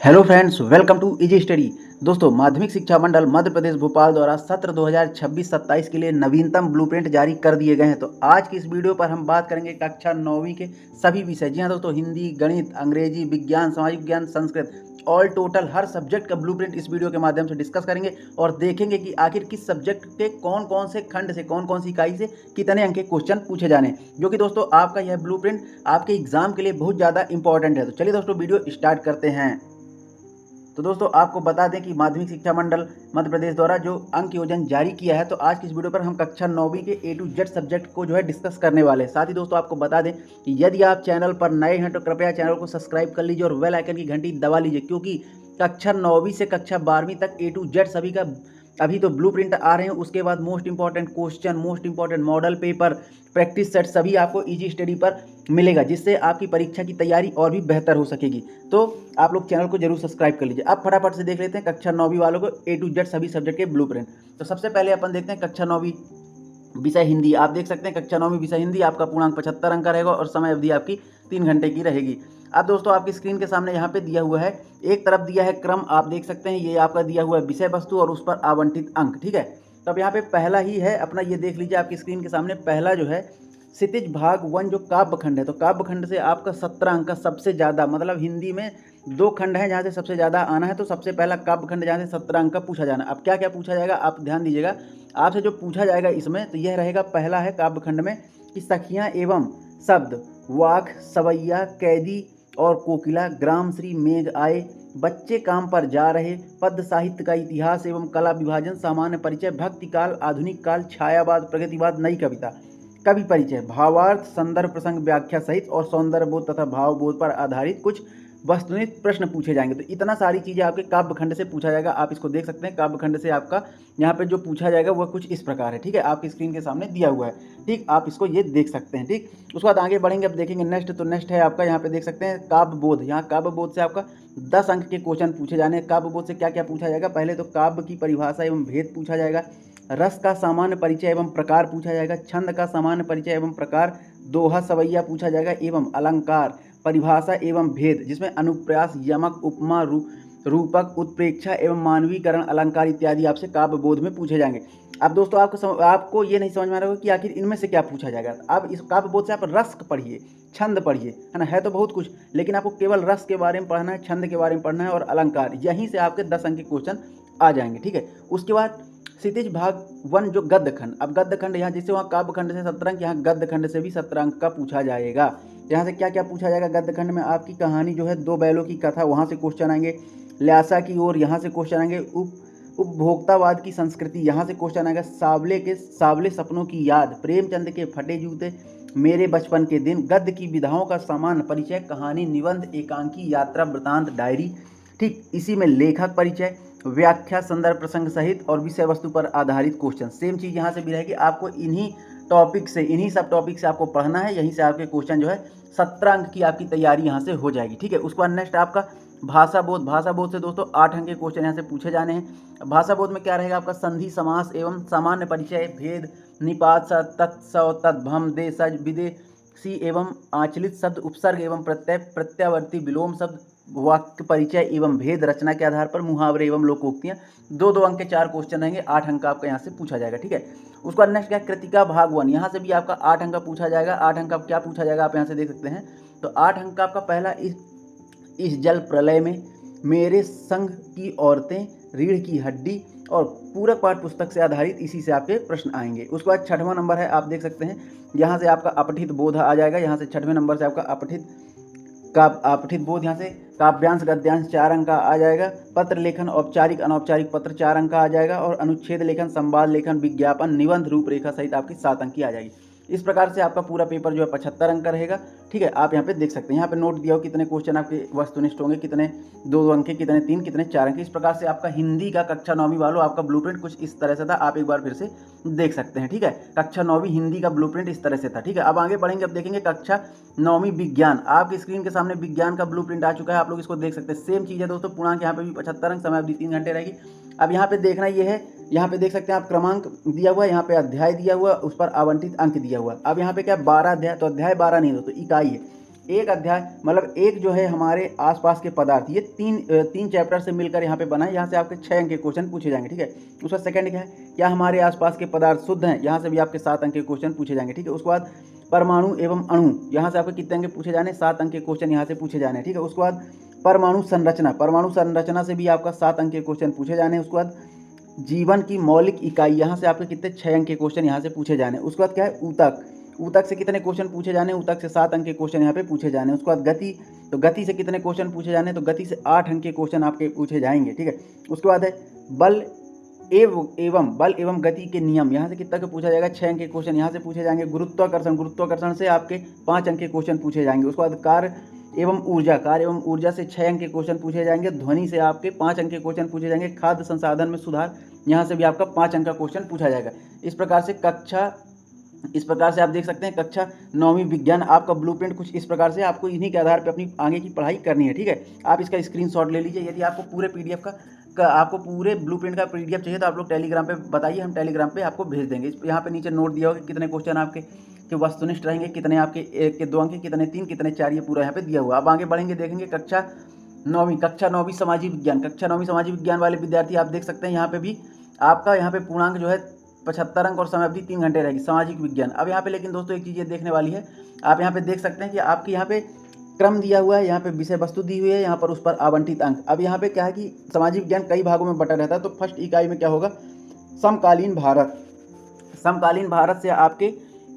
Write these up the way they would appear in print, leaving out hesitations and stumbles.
Hello friends, welcome to Easy Study. दोस्तों, माध्यमिक शिक्षा मंडल मध्य प्रदेश भोपाल द्वारा सत्र 2026-27 के लिए नवीनतम ब्लूप्रिंट जारी कर दिए गए हैं। तो आज की इस वीडियो पर हम बात करेंगे कक्षा 9वीं के सभी विषय। जी हाँ दोस्तों, हिंदी, गणित, अंग्रेजी, विज्ञान, सामाजिक विज्ञान, संस्कृत, ऑल टोटल हर सब्जेक्ट का ब्लूप्रिंट इस वीडियो के माध्यम से डिस्कस करेंगे और देखेंगे कि आखिर किस सब्जेक्ट के कौन कौन से खंड से, कौन कौन सी इकाई से कितने अंक के क्वेश्चन पूछे जाने हैं, जो कि दोस्तों आपका यह ब्लूप्रिंट आपके एग्जाम के लिए बहुत ज़्यादा इंपॉर्टेंट है। तो चलिए दोस्तों, वीडियो स्टार्ट करते हैं। तो दोस्तों, आपको बता दें कि माध्यमिक शिक्षा मंडल मध्य प्रदेश द्वारा जो अंक योजन जारी किया है, तो आज की इस वीडियो पर हम कक्षा 9वीं के A to Z सब्जेक्ट को जो है डिस्कस करने वाले हैं। साथ ही दोस्तों, आपको बता दें कि यदि आप चैनल पर नए हैं तो कृपया चैनल को सब्सक्राइब कर लीजिए और बेल आइकन की घंटी दबा लीजिए, क्योंकि कक्षा 9वीं से कक्षा 12वीं तक A to Z सभी का अभी तो ब्लूप्रिंट आ रहे हैं। उसके बाद most important question, most important model paper, practice set सभी आपको इजी स्टडी पर मिलेगा, जिससे आपकी परीक्षा की तैयारी और भी बेहतर हो सकेगी। तो आप लोग चैनल को जरूर सब्सक्राइब कर लीजिए। अब फटाफट से देख लेते हैं कक्षा 9वीं वालों को A to Z सभी सब्जेक्ट के ब्लूप्रिंट। तो सबसे पहले अपन देखते हैं कक्षा 9वीं विषय हिंदी। आप देख सकते हैं कक्षा 9वीं विषय हिंदी आपका पूर्णांक 75 अंक का रहेगा और समय अवधि आपकी 3 घंटे की रहेगी। अब दोस्तों, आपकी स्क्रीन के सामने यहाँ पे दिया हुआ है, एक तरफ दिया है क्रम, आप देख सकते हैं ये आपका दिया हुआ है विषय वस्तु और उस पर आवंटित अंक। ठीक है, तो अब यहाँ पे पहला ही है अपना, ये देख लीजिए आपकी स्क्रीन के सामने पहला जो है क्षितिज भाग 1 जो काव्य खंड है। तो काव्य खंड से आपका 17 अंक का सबसे ज़्यादा, मतलब हिंदी में 2 खंड हैं जहाँ से सबसे ज़्यादा आना है, तो सबसे पहला काव्य खंड जहाँ से 17 अंक का पूछा जाना। अब क्या क्या पूछा जाएगा आप ध्यान दीजिएगा। आपसे जो पूछा जाएगा इसमें, तो यह रहेगा, पहला है काव्य खंड में कि सखियाँ एवं शब्द, वाक, सवैया, कैदी और कोकिला, ग्राम श्री मेघ आए, बच्चे काम पर जा रहे, पद्य साहित्य का इतिहास एवं कला विभाजन, सामान्य परिचय, भक्ति काल, आधुनिक काल, छायावाद, प्रगतिवाद, नई कविता, कवि परिचय, भावार्थ, संदर्भ, प्रसंग, व्याख्या सहित और सौंदर्य बोध तथा भाव बोध पर आधारित कुछ वस्तुनिष्ठ प्रश्न पूछे जाएंगे। तो इतना सारी चीज़ें आपके काव्य खंड से पूछा जाएगा। आप इसको देख सकते हैं, काव्य खंड से आपका यहाँ पे जो पूछा जाएगा वह कुछ इस प्रकार है। ठीक है, आपकी स्क्रीन के सामने दिया हुआ है। ठीक, आप इसको ये देख सकते हैं। ठीक, उसके बाद आगे बढ़ेंगे, अब देखेंगे नेक्स्ट। तो नेक्स्ट है आपका, यहाँ पे देख सकते हैं काव्य बोध। यहाँ काव्य बोध से आपका 10 अंक के क्वेश्चन पूछे जाने हैं। काव्य बोध से क्या क्या पूछा जाएगा, पहले तो काव्य की परिभाषा एवं भेद पूछा जाएगा, रस का सामान्य परिचय एवं प्रकार पूछा जाएगा, छंद का सामान्य परिचय एवं प्रकार, दोहा सवैया पूछा जाएगा, एवं अलंकार परिभाषा एवं भेद, जिसमें अनुप्रास, यमक, उपमा, रूपक, उत्प्रेक्षा एवं मानवीकरण, अलंकार इत्यादि आपसे काव्य बोध में पूछे जाएंगे। अब दोस्तों, आपको ये नहीं समझ में आ रहा होगा कि आखिर इनमें से क्या पूछा जाएगा। अब इस काव्य बोध से आप रस पढ़िए, छंद पढ़िए, है ना, है तो बहुत कुछ, लेकिन आपको केवल रस के बारे में पढ़ना है, छंद के बारे में पढ़ना है और अलंकार, यहीं से आपके 10 अंक के क्वेश्चन आ जाएंगे। ठीक है, उसके बाद क्षितिज भाग 1 जो गद्य खंड। अब गद्य खंड यहाँ जैसे वहाँ काव्य खंड से 17 अंक, यहाँ गद्य खंड से भी 17 अंक का पूछा जाएगा। यहाँ से क्या क्या पूछा जाएगा गद्य खंड में, आपकी कहानी जो है 2 बैलों की कथा, वहाँ से क्वेश्चन आएंगे, ल्यासा की ओर यहाँ से क्वेश्चन आएंगे, उपभोक्तावाद की संस्कृति यहाँ से क्वेश्चन आएगा, सावले सपनों की याद, प्रेमचंद के फटे जूते, मेरे बचपन के दिन, गद्य की विधाओं का सामान्य परिचय, कहानी, निबंध, एकांकी, यात्रा, वृतांत, डायरी। ठीक, इसी में लेखक परिचय, व्याख्या, संदर्भ, प्रसंग सहित और विषय वस्तु पर आधारित क्वेश्चन। सेम चीज़ यहाँ से भी रहेगी। आपको इन्हीं टॉपिक से, इन्हीं सब टॉपिक से आपको पढ़ना है, यहीं से आपके क्वेश्चन जो है 17 अंक की आपकी तैयारी यहाँ से हो जाएगी। ठीक है, उसके बाद नेक्स्ट आपका भाषा बोध। भाषा बोध से दोस्तों 8 अंक के क्वेश्चन यहाँ से पूछे जाने हैं। भाषा बोध में क्या रहेगा आपका, संधि, समास एवं सामान्य परिचय, भेद, निपात, तत्सव, तद्भम, देशज, विदेशी एवं आंचलित शब्द, उपसर्ग एवं प्रत्यय, प्रत्यावर्ती, विलोम शब्द, वाक्य परिचय एवं भेद, रचना के आधार पर मुहावरे एवं लोकोक्तियाँ। 2-2 अंक के 4 क्वेश्चन रहेंगे, 8 अंक का आपका यहाँ से पूछा जाएगा। ठीक है, उसके बाद नेक्स्ट क्या, कृतिका भाग 1। यहाँ से भी आपका 8 अंक का पूछा जाएगा। 8 अंक का क्या पूछा जाएगा आप यहाँ से देख सकते हैं। तो 8 अंक का आपका पहला, इस जल प्रलय में, मेरे संग की औरतें, रीढ़ की हड्डी और पूरक पाठ पुस्तक से आधारित, इसी से आपके प्रश्न आएंगे। उसके बाद 6वां नंबर है, आप देख सकते हैं, यहाँ से आपका अपठित बोध आ जाएगा। यहाँ से 6वें नंबर से आपका अपठित बोध, यहाँ से काव्यांश गद्यांश 4 अंक का आ जाएगा। पत्र लेखन, औपचारिक अनौपचारिक पत्र 4 अंक का आ जाएगा और अनुच्छेद लेखन, संवाद लेखन, विज्ञापन, निबंध, रूपरेखा सहित आपकी 7 अंक की आ जाएगी। इस प्रकार से आपका पूरा पेपर जो है 75 अंक का रहेगा। ठीक है, आप यहाँ पे देख सकते हैं, यहाँ पे नोट दिया हो कितने क्वेश्चन आपके वस्तुनिष्ठ होंगे, कितने 2-2 अंक के, कितने 3, कितने 4 अंक। इस प्रकार से आपका हिंदी का कक्षा 9वीं वालों आपका ब्लूप्रिंट कुछ इस तरह से था। आप एक बार फिर से देख सकते हैं। ठीक है, कक्षा 9वीं हिंदी का ब्लूप्रिंट इस तरह से था। ठीक है, अब आगे बढ़ेंगे, अब देखेंगे कक्षा 9वीं विज्ञान। आपकी स्क्रीन के सामने विज्ञान का ब्लूप्रिंट आ चुका है, आप लोग इसको देख सकते हैं। सेम चीज़ है दोस्तों, पूर्णांक यहाँ पे भी 75 अंक, समय अवधि 3 घंटे रहेगी। अब यहाँ पे देखना ये है, यहाँ पे देख सकते हैं आप क्रमांक दिया हुआ है, यहाँ पे अध्याय दिया हुआ, उस पर आवंटित अंक दिया हुआ। अब यहाँ पे क्या 12 अध्याय, तो अध्याय 12 नहीं दोस्तों, इकाई है। एक अध्याय मतलब एक जो है हमारे आसपास के पदार्थ, ये तीन चैप्टर से मिलकर यहाँ पे बना है। यहाँ से आपके 6 अंक के क्वेश्चन पूछे जाएंगे, ठीक है। उसका सेकंड क्या है, क्या हमारे आसपास के पदार्थ शुद्ध हैं, यहाँ से भी आपके 7 अंक के क्वेश्चन पूछे जाएंगे, ठीक है। उसके बाद परमाणु एवं अणु, यहाँ से आपके कितने अंक पूछे जाने, 7 अंक के क्वेश्चन यहाँ से पूछे जाने, ठीक है। उसके बाद परमाणु संरचना से भी आपका 7 अंक के क्वेश्चन पूछे जाने। उसके बाद जीवन की मौलिक इकाई, यहाँ से आपके कितने 6 अंक के क्वेश्चन यहाँ से पूछे जाने। उसके बाद क्या है, ऊतक से कितने क्वेश्चन पूछे जाने, ऊतक से 7 अंक के क्वेश्चन यहाँ पे पूछे जाने। उसके बाद गति, तो गति से कितने क्वेश्चन पूछे जाने, तो गति से 8 अंक के क्वेश्चन आपके पूछे जाएंगे, ठीक है। उसके बाद है बल एवं गति के नियम, यहाँ से कितना का पूछा जाएगा, 6 अंक के क्वेश्चन यहाँ से पूछे जाएंगे। गुरुत्वाकर्षण से आपके 5 अंक के क्वेश्चन पूछे जाएंगे। उसके बाद कार्य एवं ऊर्जा से 6 अंक के क्वेश्चन पूछे जाएंगे। ध्वनि से आपके 5 अंक के क्वेश्चन पूछे जाएंगे। खाद्य संसाधन में सुधार, यहाँ से भी आपका 5 अंक का क्वेश्चन पूछा जाएगा। इस प्रकार से आप देख सकते हैं कक्षा 9वीं विज्ञान आपका ब्लूप्रिंट कुछ इस प्रकार से आपको इन्हीं के आधार पर अपनी आगे की पढ़ाई करनी है, ठीक है। आप इसका स्क्रीनशॉट ले लीजिए। यदि आपको पूरे पीडीएफ आपको पूरे ब्लूप्रिंट का पीडीएफ चाहिए तो आप लोग टेलीग्राम पे बताइए, हम टेलीग्राम पे आपको भेज देंगे। यहाँ पे नीचे नोट दिया होगा कितने क्वेश्चन आपके जो वस्तुनिष्ठ रहेंगे, कितने आपके 1 के 2 अंक, कितने 3, कितने 4, ये पूरा यहाँ पे दिया हुआ। अब आगे बढ़ेंगे, देखेंगे कक्षा 9वीं सामाजिक विज्ञान वाले विद्यार्थी आप देख सकते हैं यहाँ पे भी आपका यहाँ पे पूर्णांक जो है 75 अंक और समय अवधि 3 घंटे रहेगी, सामाजिक विज्ञान। अब यहाँ पे लेकिन दोस्तों एक चीज़ ये देखने वाली है, आप यहाँ पे देख सकते हैं कि आपके यहाँ पे क्रम दिया हुआ है, यहाँ पे विषय वस्तु दी हुई है, यहाँ पर उस पर आवंटित अंक। अब यहाँ पे क्या है कि सामाजिक विज्ञान कई भागों में बटा रहता है, तो फर्स्ट इकाई में क्या होगा, समकालीन भारत से आपके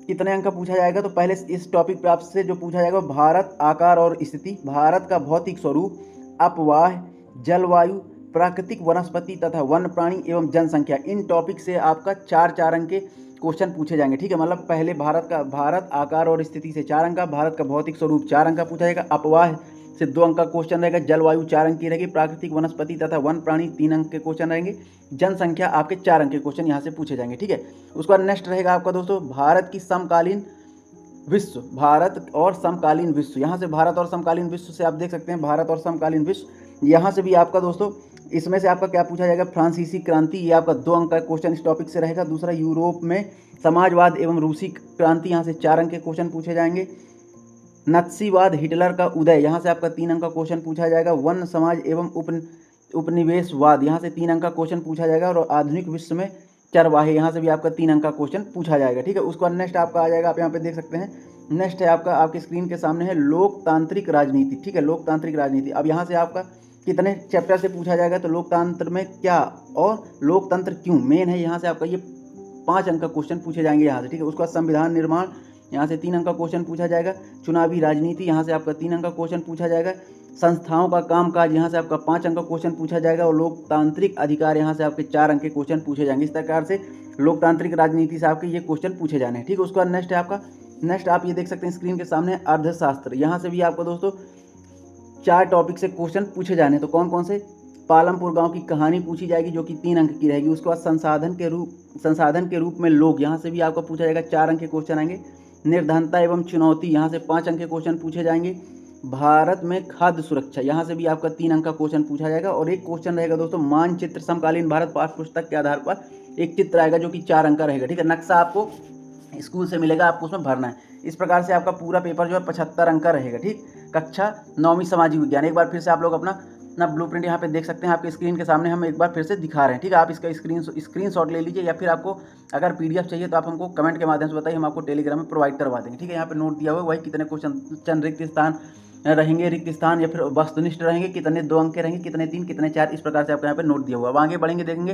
कितने अंक का पूछा जाएगा। तो पहले इस टॉपिक पे आपसे जो पूछा जाएगा, भारत, आकार और स्थिति, भारत का भौतिक स्वरूप, अपवाह, जलवायु, प्राकृतिक वनस्पति तथा वन्य प्राणी एवं जनसंख्या, इन टॉपिक से आपका 4 अंक के क्वेश्चन पूछे जाएंगे, ठीक है। मतलब पहले भारत, आकार और स्थिति से 4 अंक का, भारत का भौतिक स्वरूप 4 अंक का पूछा जाएगा, अपवाह से 2 अंक का क्वेश्चन रहेगा, जलवायु 4 अंक की रहेगी, प्राकृतिक वनस्पति तथा वन प्राणी 3 अंक के क्वेश्चन रहेंगे, जनसंख्या आपके 4 अंक के क्वेश्चन यहाँ से पूछे जाएंगे, ठीक है। उसके बाद नेक्स्ट रहेगा आपका दोस्तों भारत और समकालीन विश्व। यहाँ से भारत और समकालीन विश्व से आप देख सकते हैं भारत और समकालीन विश्व, यहाँ से भी आपका दोस्तों इसमें से आपका क्या पूछा जाएगा, फ्रांसीसी क्रांति, ये आपका 2 अंक का क्वेश्चन इस टॉपिक से रहेगा। दूसरा यूरोप में समाजवाद एवं रूसी क्रांति, यहाँ से 4 अंक के क्वेश्चन पूछे जाएंगे। नत्सीवाद, हिटलर का उदय, यहाँ से आपका 3 अंक का क्वेश्चन पूछा जाएगा। वन समाज एवं उपनिवेशवाद, यहाँ से 3 अंक का क्वेश्चन पूछा जाएगा। और आधुनिक विश्व में चरवाहे, यहाँ से भी आपका 3 अंक का क्वेश्चन पूछा जाएगा, ठीक है। उसके बाद नेक्स्ट आपका आ जाएगा, आप यहाँ पे देख सकते हैं, नेक्स्ट है आपका आपके स्क्रीन के सामने है लोकतांत्रिक राजनीति, ठीक है, लोकतांत्रिक राजनीति। अब यहाँ से आपका कितने चैप्टर से पूछा जाएगा, तो लोकतंत्र में क्या और लोकतंत्र क्यों मेन है, यहाँ से आपका ये 5 अंक का क्वेश्चन पूछे जाएंगे यहाँ से, ठीक है। उसका संविधान निर्माण, यहाँ से 3 अंक का क्वेश्चन पूछा जाएगा। चुनावी राजनीति, यहाँ से आपका 3 अंक का क्वेश्चन पूछा जाएगा। संस्थाओं का कामकाज, यहाँ से आपका 5 अंक का क्वेश्चन पूछा जाएगा। और लोकतांत्रिक अधिकार, यहाँ से आपके 4 अंक के क्वेश्चन पूछे जाएंगे। इस प्रकार से लोकतांत्रिक राजनीति से आपके ये क्वेश्चन पूछे जाने हैं, ठीक है। उसके बाद नेक्स्ट है आपका, नेक्स्ट आप ये देख सकते हैं स्क्रीन के सामने, अर्थशास्त्र, यहाँ से भी आपको दोस्तों 4 टॉपिक से क्वेश्चन पूछे जाने हैं। तो कौन कौन से, पालमपुर गांव की कहानी पूछी जाएगी जो कि 3 अंक की रहेगी। उसके बाद संसाधन के रूप में लोग, यहाँ से भी आपको पूछा जाएगा, 4 अंक के क्वेश्चन आएंगे। निर्धनता एवं चुनौती, यहाँ से 5 अंक के क्वेश्चन पूछे जाएंगे। भारत में खाद्य सुरक्षा, यहाँ से भी आपका 3 अंक का क्वेश्चन पूछा जाएगा। और एक क्वेश्चन रहेगा दोस्तों मानचित्र, समकालीन भारत पाठ्य पुस्तक के आधार पर एक चित्र आएगा जो कि 4 अंक का रहेगा, ठीक है। नक्शा आपको स्कूल से मिलेगा, आपको उसमें भरना है। इस प्रकार से आपका पूरा पेपर जो है 75 अंक का रहेगा, ठीक। कक्षा 9वीं सामाजिक विज्ञान, एक बार फिर से आप लोग अपना ब्लूप्रिंट यहाँ पे देख सकते हैं, आपके स्क्रीन के सामने हम एक बार फिर से दिखा रहे हैं, ठीक है। आप इसका स्क्रीनशॉट ले लीजिए, या फिर आपको अगर पीडीएफ चाहिए तो आप हमको कमेंट के माध्यम से बताइए, हम आपको टेलीग्राम में प्रोवाइड करवा देंगे, ठीक है। यहाँ पे नोट दिया हुआ है, वही कितने क्वेश्चन रिक्त स्थान रहेंगे, रिक्त स्थान या फिर वस्तुनिष्ठ रहेंगे, कितने 2 अंक के रहेंगे, कितने 3, कितने 4, इस प्रकार से आपको यहाँ पे नोट दिया हुआ है। अब आगे बढ़ेंगे, देखेंगे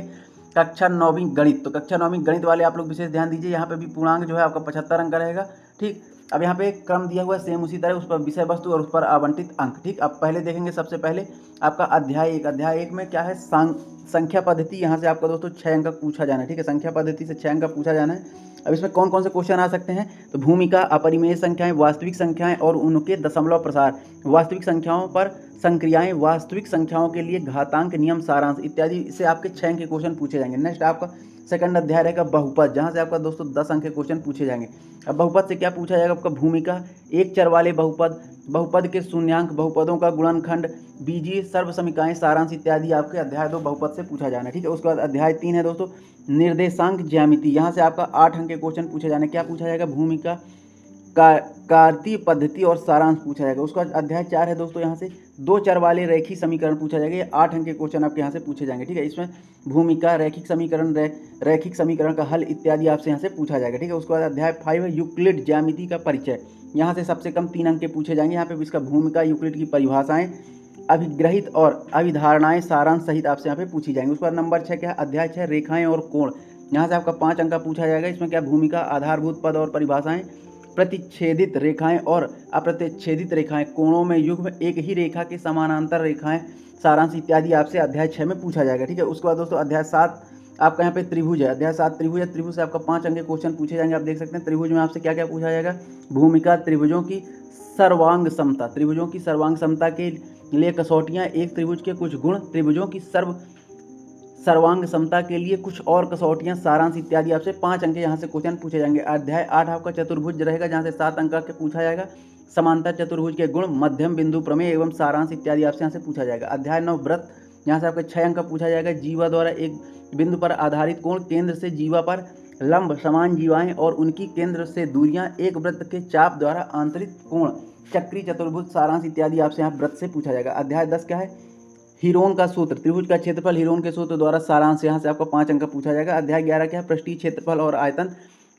कक्षा 9वीं गणित। तो कक्षा 9वीं गणित वाले आप लोग विशेष ध्यान दीजिए, यहाँ पे भी पूर्णांक जो है आपका 75 अंक का रहेगा, ठीक। अब यहाँ पे क्रम दिया हुआ है सेम उसी तरह, उस पर विषय वस्तु और उस पर आवंटित अंक, ठीक। अब पहले देखेंगे, सबसे पहले आपका अध्याय 1 में क्या है, संख्या पद्धति, यहाँ से आपका दोस्तों 6 अंक का पूछा जाना है, ठीक है। संख्या पद्धति से 6 अंक का पूछा जाना है। अब इसमें कौन कौन से क्वेश्चन आ सकते हैं, तो भूमिका, अपरिमेय संख्याएं, वास्तविक संख्याएं और उनके दशमलव प्रसार, वास्तविक संख्याओं पर संक्रियाएं, वास्तविक संख्याओं के लिए घातांक नियम, सारांश इत्यादि से आपके 6 अंक के क्वेश्चन पूछे जाएंगे। नेक्स्ट आपका सेकंड अध्याय रहेगा बहुपद, जहाँ से आपका दोस्तों 10 अंक के क्वेश्चन पूछे जाएंगे। अब बहुपद से क्या पूछा जाएगा, आपका भूमिका, एक चर वाले बहुपद, बहुपद के शून्यांक, बहुपदों का गुणनखंड, बीजीय सर्वसमीकाएं, सारांश इत्यादि आपके अध्याय 2 बहुपद से पूछा जाना है, ठीक है। उसके बाद अध्याय 3 है दोस्तों निर्देशांक ज्यामिति, यहाँ से आपका 8 अंक के क्वेश्चन पूछे जाने। क्या पूछा जाएगा, भूमिका कार्तीय पद्धति और सारांश पूछा जाएगा। उसका अध्याय 4 है दोस्तों, यहाँ से 2 चर वाले रैखिक समीकरण पूछा जाएगा। ये 8 अंक के क्वेश्चन आपके यहाँ से पूछे जाएंगे, ठीक है। इसमें भूमिका, रैखिक समीकरण का हल इत्यादि आपसे यहाँ से पूछा जाएगा, ठीक है। उसके बाद अध्याय 5 है यूक्लिड ज्यामिति का परिचय। यहाँ से सबसे कम 3 अंक के पूछे जाएंगे। यहाँ पे इसका भूमिका, यूक्लिड की परिभाषाएं, अभिग्रहित और अभिधारणाएं सारांश सहित आपसे यहाँ पे पूछी जाएंगी। उसके बाद नंबर 6 क्या है, अध्याय 6 रेखाएं और कोण। यहाँ से आपका 5 अंक का पूछा जाएगा। इसमें क्या भूमिका, आधारभूत पद और परिभाषाएं, प्रतिच्छेदित रेखाएं और अप्रतिच्छेदित रेखाएं, कोणों में युग्म एक ही रेखा के समानांतर रेखाएं, सारांश इत्यादि आपसे अध्याय 6 में पूछा जाएगा, ठीक है। उसके बाद दोस्तों अध्याय 7 आपका यहाँ पे त्रिभुज है। अध्याय 7 त्रिभुज है। त्रिभुज से आपका 5 अंक के क्वेश्चन पूछे जाएंगे। आप देख सकते हैं त्रिभुज में आपसे क्या क्या पूछा जाएगा, भूमिका, त्रिभुजों की सर्वांग समता, त्रिभुजों की सर्वांग समता के लिए कसौटियाँ, एक त्रिभुज के कुछ गुण, त्रिभुजों की सर्वांग समता के लिए कुछ और कसौटियां, सारांश इत्यादि आपसे 5 अंक यहाँ से क्वेश्चन पूछे जाएंगे। अध्याय 8 आपका चतुर्भुज रहेगा, जहाँ से 7 अंक के पूछा जाएगा। समांतर चतुर्भुज के गुण, मध्यम बिंदु प्रमेय एवं सारांश इत्यादि आपसे यहाँ से पूछा जाएगा। अध्याय 9 व्रत, यहाँ से आपका 6 अंक का पूछा जाएगा। जीवा द्वारा एक बिंदु पर आधारित कोण, केंद्र से जीवा पर लंब समान जीवाएं और उनकी केंद्र से दूरियां, एक वृत्त के चाप द्वारा आंतरिक कोण, चक्री चतुर्भुज, सारांश इत्यादि आपसे यहाँ व्रत से पूछा जाएगा। अध्याय 10 क्या है, हीरोन का सूत्र, त्रिभुज का क्षेत्रफल हीरोन के सूत्र द्वारा सारांश, यहाँ से आपका 5 अंक का पूछा जाएगा। अध्याय 11 क्या है, पृष्ठीय क्षेत्रफल और आयतन,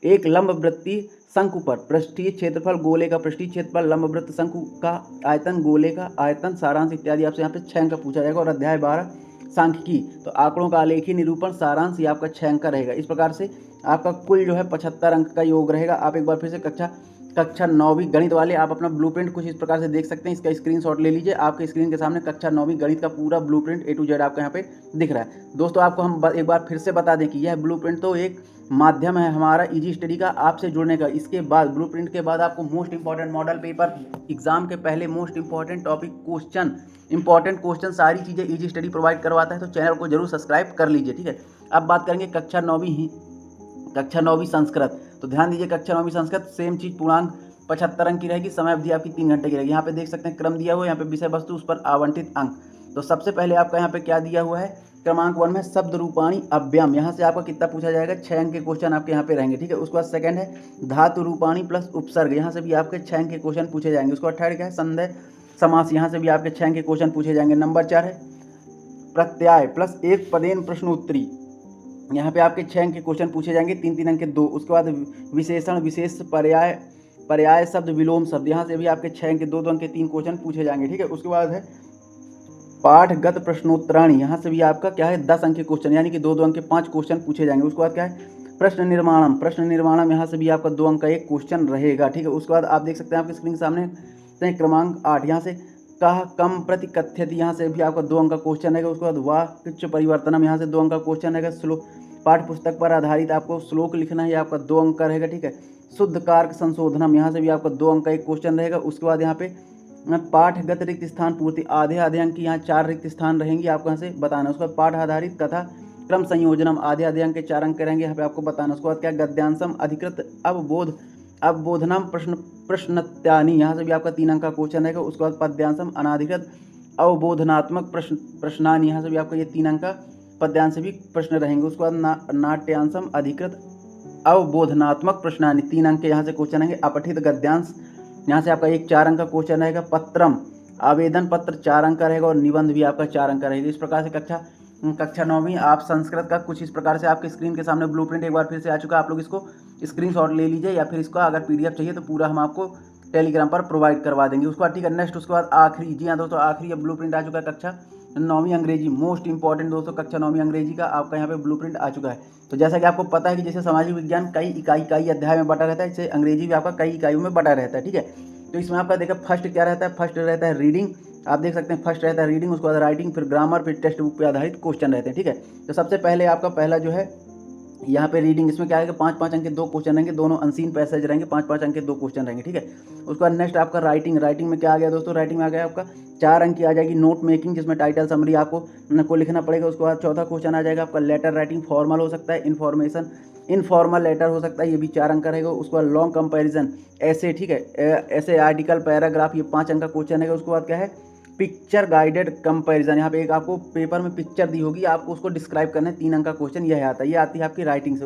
एक लंबवृत्तीय शंकु पर पृष्ठीय क्षेत्रफल, गोले का पृष्ठीय क्षेत्रफल, लंबवृत्त शंकु का आयतन, गोले का आयतन, सारांश इत्यादि आपसे यहाँ पे 6 अंक का पूछा जाएगा। और अध्याय 12 सांख्यिकी, तो आंकड़ों का आलेखी निरूपण, सारांश, ये आपका 6 अंक का रहेगा। इस प्रकार से आपका कुल जो है 75 अंक का योग रहेगा। आप एक बार फिर से कक्षा 9वीं गणित वाले आप अपना ब्लूप्रिंट कुछ इस प्रकार से देख सकते हैं। इसका स्क्रीनशॉट ले लीजिए। आपके स्क्रीन के सामने कक्षा 9वीं गणित का पूरा ब्लूप्रिंट A to Z आपको यहाँ पे दिख रहा है। दोस्तों आपको हम एक बार फिर से बता दें कि यह ब्लूप्रिंट तो एक माध्यम है हमारा इजी स्टडी का आपसे जुड़ने का। इसके बाद ब्लूप्रिंट के बाद आपको most important model paper, exam के पहले मोस्ट इंपॉर्टेंट टॉपिक क्वेश्चन सारी चीज़ें इजी स्टडी प्रोवाइड करवाता है। तो चैनल को जरूर सब्सक्राइब कर लीजिए, ठीक है। अब बात करेंगे कक्षा 9वीं संस्कृत। तो ध्यान दीजिए, कक्षा 9वीं संस्कृत सेम चीज़, पूर्णांक 75 अंक की रहेगी, समय अवधि आपकी 3 घंटे की रहेगी। यहाँ पे देख सकते हैं क्रम दिया हुआ है, यहाँ पे विषय वस्तु, उस पर आवंटित अंक। तो सबसे पहले आपका यहाँ पे क्या दिया हुआ है, क्रमांक 1 में शब्द रूपाणी अव्यम, यहाँ से आपका कितना पूछा जाएगा, 6 अंक के क्वेश्चन आपके यहाँ पे रहेंगे, ठीक है। उसके बाद सेकंड है धातु रूपाणी प्लस उपसर्ग, यहाँ से भी आपके 6 अंक के क्वेश्चन पूछे जाएंगे। उसके बाद थर्ड क्या है संदेह समास, यहाँ से भी आपके 6 अंक के क्वेश्चन पूछे जाएंगे। नंबर 4 है प्रत्यय प्लस एक पदेन प्रश्नोत्तरी, यहाँ पे आपके 6 अंक के क्वेश्चन पूछे जाएंगे, 3 अंक के 2। उसके बाद विशेषण, विशेष, पर्याय शब्द, विलोम शब्द, यहाँ से भी आपके 6 अंक के 2 अंक के 3 क्वेश्चन पूछे जाएंगे, ठीक है। उसके बाद है पाठगत प्रश्नोत्तराणी, यहाँ से भी आपका क्या है 10 अंक के क्वेश्चन, यानी कि 2 अंक के 5 क्वेश्चन पूछे जाएंगे। उसके बाद क्या है प्रश्न निर्माणम, यहाँ से भी आपका 2 अंक का 1 क्वेश्चन रहेगा, ठीक है। उसके बाद आप देख सकते हैं आपके स्क्रीन के सामने क्रमांक 8, यहाँ से कह कम प्रति कथ्यति, यहाँ से भी आपका 2 अंक का क्वेश्चन रहेगा। उसके बाद वाक्य परिवर्तनम, यहाँ से 2 अंक का क्वेश्चन रहेगा। श्लोक, पाठ्य पुस्तक पर आधारित आपको श्लोक लिखना है, आपका 2 अंक का रहेगा, ठीक है। शुद्ध कारक संशोधनम, यहाँ से भी आपका 2 अंक का 1 क्वेश्चन रहेगा। उसके बाद यहाँ पे पाठगत रिक्त स्थान पूर्ति, आधे अंक की यहाँ 4 रिक्त स्थान रहेंगे, आपको यहाँ से बताना। उसके बाद पाठ आधारित कथा क्रम संयोजनम, आधे अंक के 4 अंक रहेंगे, यहाँ पे आपको बताना। उसके बाद क्या गद्यांशम अधिकृत अवबोधनम प्रश्नत्यानि, यहाँ से भी आपका 3 अंक का क्वेश्चन रहेगा। उसके बाद पद्यांशम अनाधिकृत अवबोधनात्मक प्रश्नानि, यहाँ से भी आपका ये 3 अंक का पद्यांश भी प्रश्न रहेंगे। उसके बाद नाट्यांशम अधिकृत अवबोधनात्मक प्रश्नानि, 3 अंक के यहाँ से क्वेश्चन रहेंगे। अपठित गद्यांश, यहाँ से आपका 4 अंक का क्वेश्चन रहेगा। पत्रम, आवेदन पत्र 4 अंक का रहेगा और निबंध भी आपका 4 अंक का रहेगा। इस प्रकार से कक्षा 9वीं आप संस्कृत का कुछ इस प्रकार से आपके स्क्रीन के सामने ब्लूप्रिंट एक बार फिर से आ चुका है। आप लोग इसको स्क्रीनशॉट ले लीजिए, या फिर इसका अगर PDF चाहिए तो पूरा हम आपको टेलीग्राम पर प्रोवाइड करवा देंगे। उसके बाद ठीक है नेक्स्ट, उसके बाद आखिरी, जी हाँ दोस्तों आखिरी अब ब्लूप्रिंट आ चुका है कक्षा 9वीं अंग्रेजी, मोस्ट इंपॉर्टेंट दोस्तों, कक्षा 9वीं अंग्रेजी का आपका यहाँ पे ब्लूप्रिंट आ चुका है। तो जैसा कि आपको पता है कि जैसे सामाजिक विज्ञान कई इकाई अध्याय में बटा रहता है, इससे अंग्रेजी भी आपका कई इकाइयों में बटा रहता है, ठीक है। तो इसमें आपका देखा फर्स्ट क्या रहता है, फर्स्ट रहता है रीडिंग, आप देख सकते हैं फर्स्ट रहता है रीडिंग, उसके बाद राइटिंग, फिर ग्रामर, फिर टेक्स्ट बुक पे आधारित क्वेश्चन रहते हैं, ठीक है। तो सबसे पहले आपका पहला जो है यहाँ पे रीडिंग, इसमें क्या आएगा 5-5 अंक के 2 क्वेश्चन रहेंगे, दोनों अनसीन पैसेज रहेंगे, 5-5 अंक के 2 क्वेश्चन रहेंगे, ठीक है। उसके बाद नेक्स्ट आपका राइटिंग में क्या आ गया दोस्तों, राइटिंग में आ गया आपका 4 अंक की आ जाएगी नोट मेकिंग, जिसमें टाइटल समरी आपको लिखना पड़ेगा। उसके बाद चौथा क्वेश्चन आ जाएगा आपका लेटर राइटिंग, फॉर्मल हो सकता है, इनफॉर्मल लेटर हो सकता है, ये भी 4 अंक का रहेगा। उसके बाद लॉन्ग कंपैरिजन ऐसे, ठीक है, ऐसे आर्टिकल पैराग्राफ, ये 5 अंक का क्वेश्चन रहेगा। उसके बाद क्या है पिक्चर गाइडेड कंपैरिजन, यहाँ पे एक आपको पेपर में पिक्चर दी होगी, आपको उसको डिस्क्राइब करना है। 3 अंक का क्वेश्चन यह आता है, ये आती है आपकी राइटिंग से।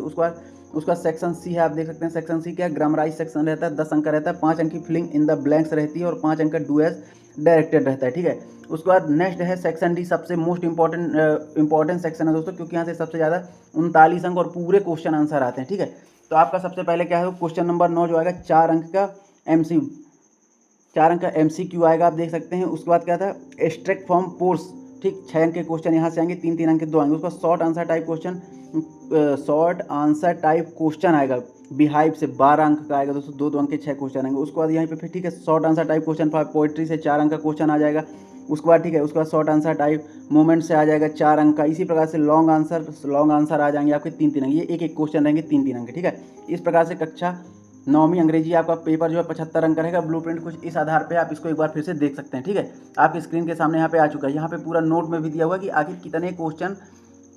उसका सेक्शन सी है, आप देख सकते हैं सेक्शन सी क्या है, ग्रामराइज सेक्शन रहता है, 10 अंक का रहता है, 5 अंक की फिलिंग इन द ब्लैंक्स रहती है और 5 अंक का डू एज डायरेक्टेड रहता है, ठीक है। उसके बाद नेक्स्ट है सेक्शन डी, सबसे मोस्ट इंपॉर्टेंट सेक्शन है दोस्तों, क्योंकि यहाँ से सबसे ज़्यादा 39 अंक और पूरे क्वेश्चन आंसर आते हैं, ठीक है। तो आपका सबसे पहले क्या है, क्वेश्चन नंबर 9 जो आएगा 4 अंक का एमसीक्यू, 4 अंक का एमसीक्यू आएगा, आप देख सकते हैं। उसके बाद क्या था, एक्सट्रैक्ट फ्रॉम पोर्स, ठीक, 6 अंक के क्वेश्चन यहाँ से आएंगे, 3 अंक के 2 आएंगे। उसका शॉर्ट आंसर टाइप क्वेश्चन आएगा, बिहाइव से 12 अंक का आएगा दोस्तों, 2 अंक के 6 क्वेश्चन आएंगे। उसके बाद यहाँ पे फिर ठीक है, short answer type question poetry से 4 अंक का क्वेश्चन आ जाएगा। उसके बाद ठीक है, उसके बाद शॉर्ट आंसर टाइप मूवमेंट से आ जाएगा 4 अंक का। इसी प्रकार से लॉन्ग आंसर आ जाएंगे आपके 3 अंक, ये एक क्वेश्चन रहेंगे 3 अंक, ठीक है। इस प्रकार से कक्षा 9वीं अंग्रेजी आपका पेपर जो है 75 अंक का रहेगा। ब्लूप्रिंट कुछ इस आधार पे आप इसको एक बार फिर से देख सकते हैं, ठीक है। आपकी स्क्रीन के सामने यहाँ पे आ चुका है, यहाँ पे पूरा नोट में भी दिया हुआ कि आखिर कितने क्वेश्चन,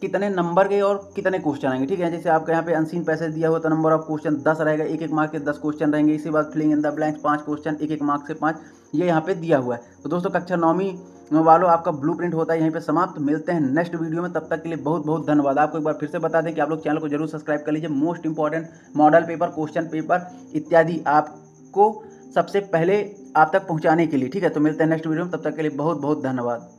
कितने नंबर के और कितने क्वेश्चन आएंगे, ठीक है। जैसे आपका यहाँ पे अनसीन पैसेज दिया हुआ तो नंबर ऑफ क्वेश्चन 10 रहेगा, 1 मार्क के 10 क्वेश्चन रहेंगे। इसी बाद filling in the blanks 5 question, 1 mark से 5, ये यहाँ पे दिया हुआ है। तो दोस्तों कक्षा 9वीं वालों आपका ब्लूप्रिंट होता है यहीं पे समाप्त। मिलते हैं नेक्स्ट वीडियो में, तब तक के लिए बहुत बहुत धन्यवाद। आपको एक बार फिर से बता दें कि आप लोग चैनल को जरूर सब्सक्राइब कर लीजिए। Most important model paper, question paper इत्यादि आपको सबसे पहले आप तक पहुँचाने के लिए, ठीक है। तो मिलते हैं नेक्स्ट वीडियो में, तब तक के लिए बहुत बहुत धन्यवाद।